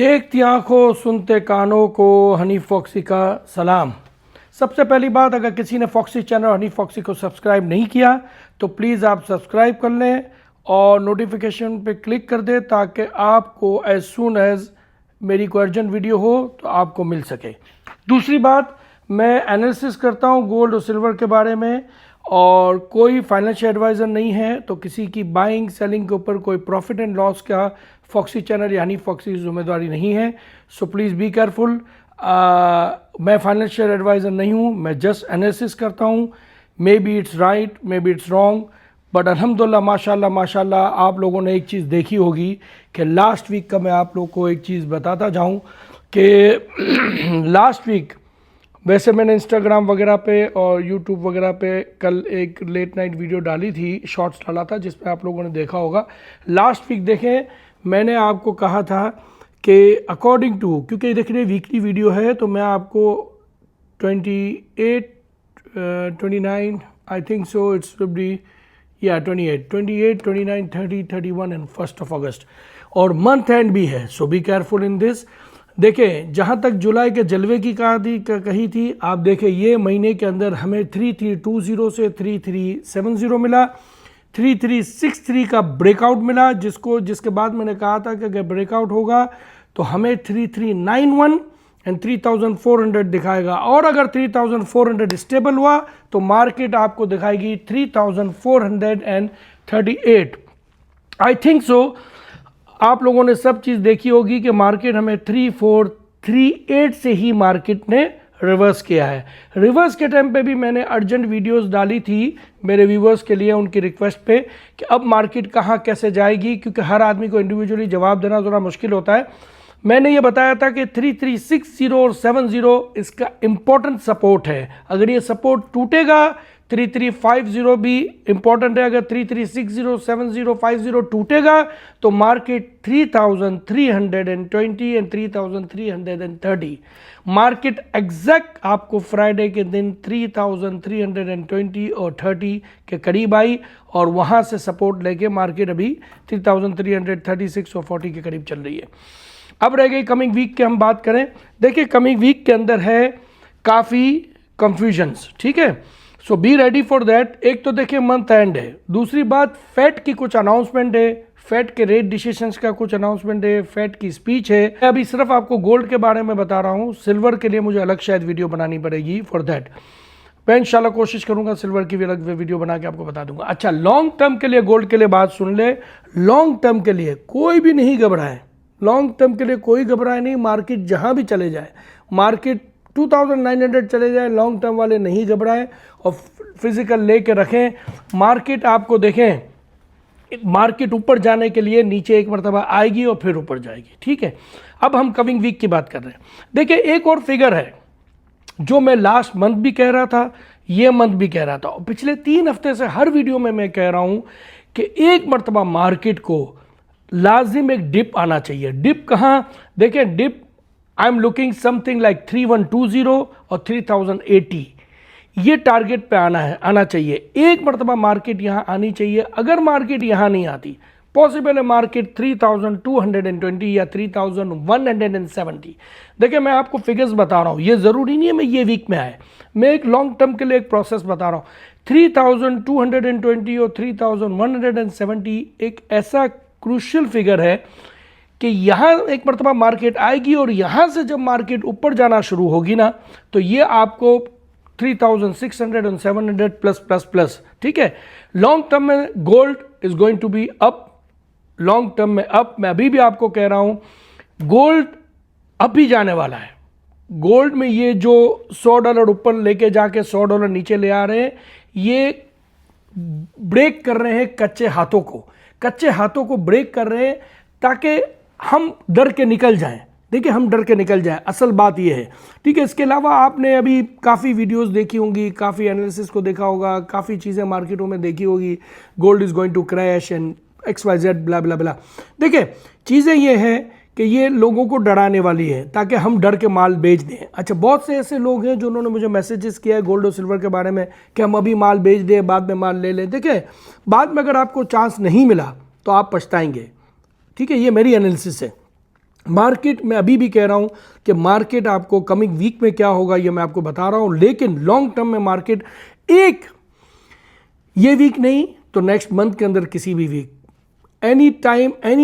देखती आंखों सुनते कानों को हनी फॉक्सी का सलाम। सबसे पहली बात, अगर किसी ने फॉक्सी चैनल हनी फॉक्सी को सब्सक्राइब नहीं किया तो प्लीज़ आप सब्सक्राइब कर लें और नोटिफिकेशन पे क्लिक कर दें ताकि आपको एज सून एज मेरी कोई अर्जेंट वीडियो हो तो आपको मिल सके। दूसरी बात, मैं एनालिसिस करता हूँ गोल्ड और सिल्वर के बारे में और कोई फाइनेंशियल एडवाइज़र नहीं है, तो किसी की बाइंग सेलिंग के ऊपर कोई प्रॉफिट एंड लॉस का फॉक्सी चैनल यानी फॉक्सी की जिम्मेदारी नहीं है। So please be careful. मैं फाइनेंशियल एडवाइज़र नहीं हूँ, मैं जस्ट एनालिसिस करता हूँ। May be it's right, may be it's wrong, but अल्हम्दुलिल्लाह माशाल्लाह माशाल्लाह आप लोगों ने एक चीज़ देखी होगी कि लास्ट वीक का मैं आप लोग को एक चीज़ बताता जाऊँ कि लास्ट वीक वैसे मैंने इंस्टाग्राम वगैरह पे और यूट्यूब वगैरह पे कल एक लेट नाइट वीडियो डाली थी, शॉर्ट्स डाला था जिसमें आप लोगों ने देखा होगा। लास्ट वीक देखें, मैंने आपको कहा था कि अकॉर्डिंग टू, क्योंकि देखिए वीकली वीडियो है तो मैं आपको 28 29 I think so it's will be 28 29 30 31 and 1 अगस्त और मंथ एंड भी है। सो बी केयरफुल इन दिस। देखें, जहाँ तक जुलाई के जलवे की कही थी, आप देखें ये महीने के अंदर हमें 3320 से 3370 मिला, 3363 का ब्रेकआउट मिला, जिसके बाद मैंने कहा था कि अगर ब्रेकआउट होगा तो हमें 3391 एंड 3400 दिखाएगा और अगर 3400 स्टेबल हुआ तो मार्केट आपको दिखाएगी 3438। आई थिंक सो आप लोगों ने सब चीज़ देखी होगी कि मार्केट हमें 3438 से ही मार्केट ने रिवर्स किया है। रिवर्स के टाइम पे भी मैंने अर्जेंट वीडियोस डाली थी मेरे व्यूवर्स के लिए, उनकी रिक्वेस्ट पे कि अब मार्केट कहाँ कैसे जाएगी, क्योंकि हर आदमी को इंडिविजुअली जवाब देना थोड़ा मुश्किल होता है। मैंने ये बताया था कि 3360 और 70 इसका इम्पोर्टेंट सपोर्ट है। अगर ये सपोर्ट टूटेगा 3350 भी इम्पॉर्टेंट है। अगर 3360 70 50 टूटेगा तो मार्केट 3320 एंड 3330 मार्केट एग्जैक्ट आपको फ्राइडे के दिन 3320 और 30 के करीब आई और वहां से सपोर्ट लेके मार्केट अभी 3336 और 40 के करीब चल रही है। अब रह गई कमिंग वीक की हम बात करें। देखिए कमिंग वीक के अंदर है काफ़ी कंफ्यूजन्स, ठीक है। सो बी रेडी फॉर दैट। एक तो देखिए मंथ एंड है, दूसरी बात फेड की कुछ अनाउंसमेंट है, फेड के रेट डिसीजंस का कुछ अनाउंसमेंट है, फेड की स्पीच है। मैं अभी सिर्फ आपको गोल्ड के बारे में बता रहा हूँ, सिल्वर के लिए मुझे अलग शायद वीडियो बनानी पड़ेगी फॉर दैट। मैं इंशाल्लाह कोशिश करूंगा सिल्वर की भी अलग वीडियो बना के आपको बता दूंगा। अच्छा, लॉन्ग टर्म के लिए गोल्ड के लिए बात सुन ले। लॉन्ग टर्म के लिए कोई भी नहीं घबराए, लॉन्ग टर्म के लिए कोई घबराए नहीं। मार्केट जहां भी चले जाए, मार्केट 2900 चले जाए, लॉन्ग टर्म वाले नहीं घबराएं और फिजिकल लेके रखें। मार्केट आपको देखें, मार्केट ऊपर जाने के लिए नीचे एक मरतबा आएगी और फिर ऊपर जाएगी, ठीक है। अब हम कमिंग वीक की बात कर रहे हैं। देखिए एक और फिगर है जो मैं लास्ट मंथ भी कह रहा था, ये मंथ भी कह रहा था और पिछले 3 हफ्ते से हर वीडियो में मैं कह रहा हूं कि एक मरतबा मार्केट को लाजिम एक डिप आना चाहिए। डिप कहाँ? देखें dip I am looking something like 3120 और 3080, ये टारगेट पे आना चाहिए। एक मरतबा मार्केट यहाँ आनी चाहिए। अगर मार्केट यहाँ नहीं आती, पॉसिबल है मार्केट 3220 या 3170। देखिए मैं आपको फिगर्स बता रहा हूँ, ये ज़रूरी नहीं है मैं ये वीक में आए, मैं एक लॉन्ग टर्म के लिए एक प्रोसेस बता रहा हूँ। 3220 और 3170 एक ऐसा क्रूशियल फिगर है कि यहाँ एक मरतबा मार्केट आएगी और यहाँ से जब मार्केट ऊपर जाना शुरू होगी ना तो ये आपको 3600 और 700 प्लस प्लस प्लस, ठीक है। लॉन्ग टर्म में gold is going to be up, long term में अप। मैं अभी भी आपको कह रहा हूँ गोल्ड अप ही जाने वाला है। गोल्ड में ये जो $100 ऊपर लेके जाके $100 नीचे ले आ रहे हैं, ये ब्रेक कर रहे हैं कच्चे हाथों को, कच्चे हाथों को ब्रेक कर रहे हैं ताकि हम डर के निकल जाएं। देखिए हम डर के निकल जाएं, असल बात यह है, ठीक है। इसके अलावा आपने अभी काफ़ी वीडियोस देखी होंगी, काफ़ी एनालिसिस को देखा होगा, काफ़ी चीज़ें मार्केटों में देखी होगी, gold is going to crash and XYZ blah blah blah. देखिए चीज़ें ये हैं कि ये लोगों को डराने वाली है ताकि हम डर के माल बेच दें। अच्छा, बहुत से ऐसे लोग हैं जिन्होंने मुझे मैसेजेस किया है गोल्ड और सिल्वर के बारे में कि हम अभी माल बेच दें, बाद में माल ले लें। देखिए बाद में अगर आपको चांस नहीं मिला तो आप पछताएंगे, ठीक है। ये मेरी एनालिसिस है। मार्केट मैं अभी भी कह रहा हूं कि मार्केट आपको कमिंग वीक में क्या होगा ये मैं आपको बता रहा हूं, लेकिन लॉन्ग टर्म में मार्केट एक ये वीक नहीं तो नेक्स्ट मंथ के अंदर किसी भी वीक एनी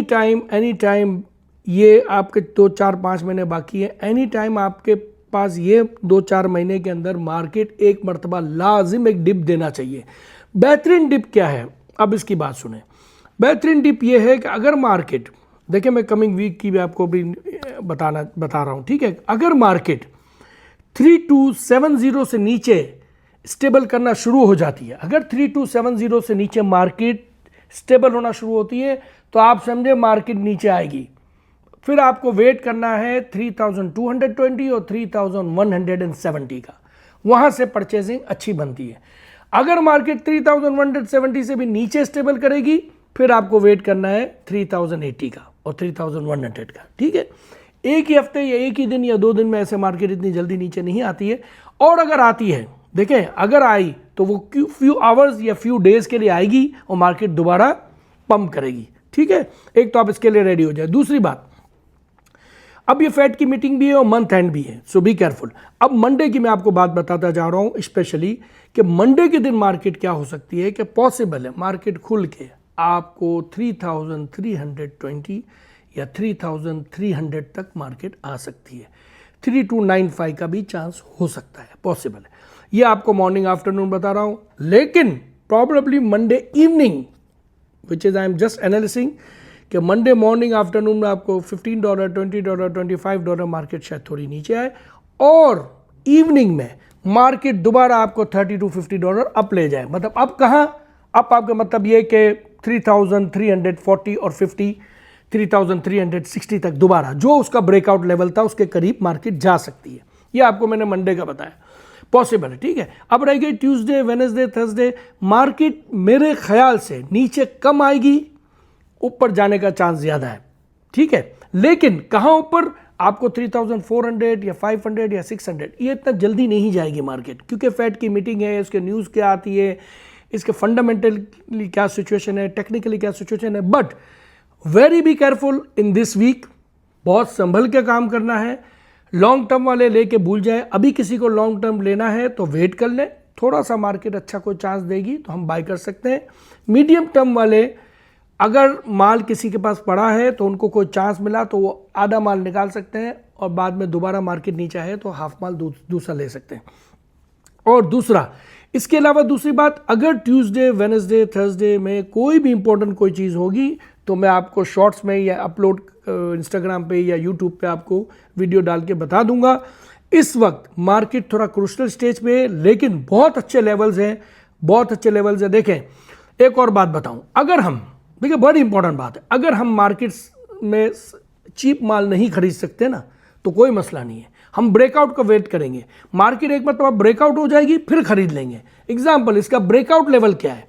टाइम ये आपके 2-4-5 महीने बाकी है, एनी टाइम आपके पास ये 2-4 महीने के अंदर मार्केट एक मर्तबा लाजिम एक डिप देना चाहिए। बेहतरीन डिप क्या है, अब इसकी बात सुने। बेहतरीन डिप ये है कि अगर मार्केट, देखिए मैं कमिंग वीक की भी आपको भी बता रहा हूँ, ठीक है। अगर मार्केट 3270 से नीचे स्टेबल करना शुरू हो जाती है, अगर 3270 से नीचे मार्केट स्टेबल होना शुरू होती है तो आप समझे मार्केट नीचे आएगी। फिर आपको वेट करना है 3220 और 3170 का, वहां से परचेजिंग अच्छी बनती है। अगर मार्केट 3170 से भी नीचे स्टेबल करेगी फिर आपको वेट करना है 3080 का और 3100 का, ठीक है। एक ही हफ्ते या एक ही दिन या 2 दिन में ऐसे मार्केट इतनी जल्दी नीचे नहीं आती है, और अगर आती है, देखें अगर आई तो वो फ्यू आवर्स या फ्यू डेज के लिए आएगी और मार्केट दोबारा पंप करेगी, ठीक है। एक तो आप इसके लिए रेडी हो जाए। दूसरी बात, अब ये फेड की मीटिंग भी है और मंथ एंड भी है, सो बी केयरफुल। अब मंडे की मैं आपको बात बताता जा रहा हूं स्पेशली कि मंडे के दिन मार्केट क्या हो सकती है कि पॉसिबल है मार्केट खुल के आपको 3320 या 3300 तक मार्केट आ सकती है। 3295 का भी चांस हो सकता है, पॉसिबल है। ये आपको मॉर्निंग आफ्टरनून बता रहा हूं, लेकिन probably Monday evening which is I am just analysing कि मंडे मॉर्निंग आफ्टरनून में आपको $15, $20, $25 मार्केट शायद थोड़ी नीचे आए, और इवनिंग में मार्केट दोबारा आपको $30 to $50 अप ले जाए। मतलब अब कहाँ अप, आपका मतलब ये कि 3340 और 50 3360 तक दोबारा जो उसका ब्रेकआउट लेवल था उसके करीब मार्केट जा सकती है। ये आपको मैंने मंडे का बताया, पॉसिबल है, ठीक है। अब रह गई ट्यूसडे, वेडनेसडे, थर्सडे, मार्केट मेरे ख्याल से नीचे कम आएगी, ऊपर जाने का चांस ज्यादा है, ठीक है। लेकिन कहां ऊपर, आपको 3400 या 500 या 600, ये इतना जल्दी नहीं जाएगी मार्केट, क्योंकि फेड की मीटिंग है, उसके न्यूज़ क्या आती है, इसके फंडामेंटली क्या सिचुएशन है, टेक्निकली क्या सिचुएशन है। But very be careful in this week, बहुत संभल के काम करना है। लॉन्ग टर्म वाले लेके भूल जाए, अभी किसी को लॉन्ग टर्म लेना है तो वेट कर ले, थोड़ा सा मार्केट अच्छा कोई चांस देगी तो हम बाय कर सकते हैं। मीडियम टर्म वाले अगर माल किसी के पास पड़ा है तो उनको कोई चांस मिला तो वो आधा माल निकाल सकते हैं, और बाद में दोबारा मार्केट नीचे आए तो हाफ माल दूसरा ले सकते हैं। और दूसरा, इसके अलावा दूसरी बात, अगर ट्यूसडे, वेडनेसडे, थर्सडे में कोई भी इंपॉर्टेंट कोई चीज़ होगी तो मैं आपको शॉर्ट्स में या अपलोड इंस्टाग्राम पे या यूट्यूब पे आपको वीडियो डाल के बता दूंगा। इस वक्त मार्केट थोड़ा क्रूशल स्टेज पे है, लेकिन बहुत अच्छे लेवल्स हैं, बहुत अच्छे लेवल्स हैं। देखें एक और बात बताऊं, अगर हम, देखिए बड़ी इंपॉर्टेंट बात है, अगर हम मार्केट्स में चीप माल नहीं खरीद सकते ना तो कोई मसला नहीं है, हम ब्रेकआउट का वेट करेंगे। मार्केट एक मतलब ब्रेकआउट हो जाएगी फिर खरीद लेंगे। एग्जांपल, इसका ब्रेकआउट लेवल क्या है,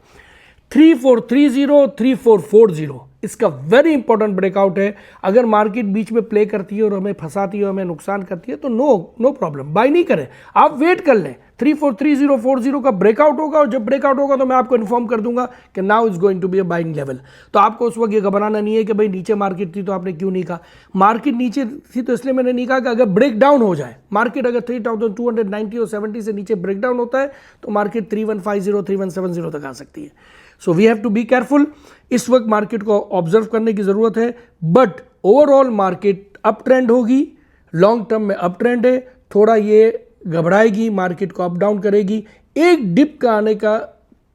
3430, 3440, इसका वेरी इंपॉर्टेंट ब्रेकआउट है। अगर मार्केट बीच में प्ले करती है और हमें फंसाती है, हमें नुकसान करती है तो नो प्रॉब्लम, बाय नहीं करें, आप वेट कर लें। 343040 का ब्रेकआउट होगा, और जब ब्रेकआउट होगा तो मैं आपको इन्फॉर्म कर दूंगा कि now is going to be a buying level. तो आपको उस वक्त ये घबराना नहीं है कि भाई नीचे मार्केट थी तो आपने क्यों नहीं कहा। मार्केट नीचे थी तो इसलिए मैंने नहीं कहा कि अगर ब्रेक डाउन हो जाए मार्केट, अगर 3290 और 70 से नीचे ब्रेक डाउन होता है तो मार्केट 3150 3170 तक आ सकती है। So we have to be careful. इस वक्त मार्केट को ऑब्जर्व करने की जरूरत है, but overall market up trend होगी, लॉन्ग टर्म में अप ट्रेंड है। थोड़ा ये घबराएगी, मार्केट को अप डाउन करेगी। एक डिप का आने का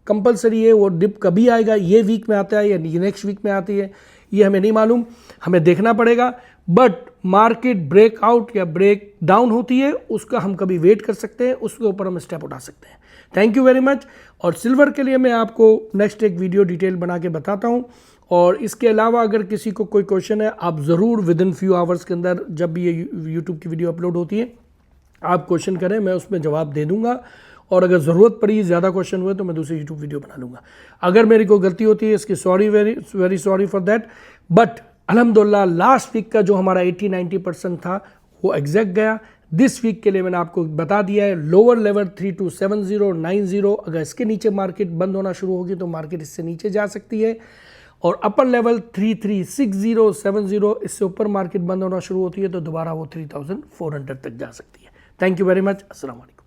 कंपलसरी है, वो डिप कभी आएगा, ये वीक में आता है या नेक्स्ट वीक में आती है ये हमें नहीं मालूम, हमें देखना पड़ेगा। बट मार्केट ब्रेकआउट या ब्रेक डाउन होती है उसका हम कभी वेट कर सकते हैं, उसके ऊपर हम स्टेप उठा सकते हैं। Thank you very much. और सिल्वर के लिए मैं आपको नेक्स्ट एक वीडियो डिटेल बना के बताता हूँ। और इसके अलावा अगर किसी को कोई क्वेश्चन है, आप ज़रूर विद इन फ्यू आवर्स के अंदर जब भी ये यूट्यूब की वीडियो अपलोड होती है आप क्वेश्चन करें, मैं उसमें जवाब दे दूंगा। और अगर ज़रूरत पड़ी, ज़्यादा क्वेश्चन हुए तो मैं दूसरी यूट्यूब वीडियो बना लूँगा। अगर मेरी कोई गलती होती है इसकी sorry, very sorry for that. But अल्हम्दुलिल्लाह लास्ट वीक का जो हमारा 80-90% था वो एग्जैक्ट गया। दिस वीक के लिए मैंने आपको बता दिया है, लोअर लेवल 3270-90, अगर इसके नीचे मार्केट बंद होना शुरू होगी तो मार्केट इससे नीचे जा सकती है। और अपर लेवल 336070, इससे ऊपर मार्केट बंद होना शुरू होती है तो दोबारा वो 3400 तक जा सकती है। Thank you very much. अस्सलाम वालेकुम।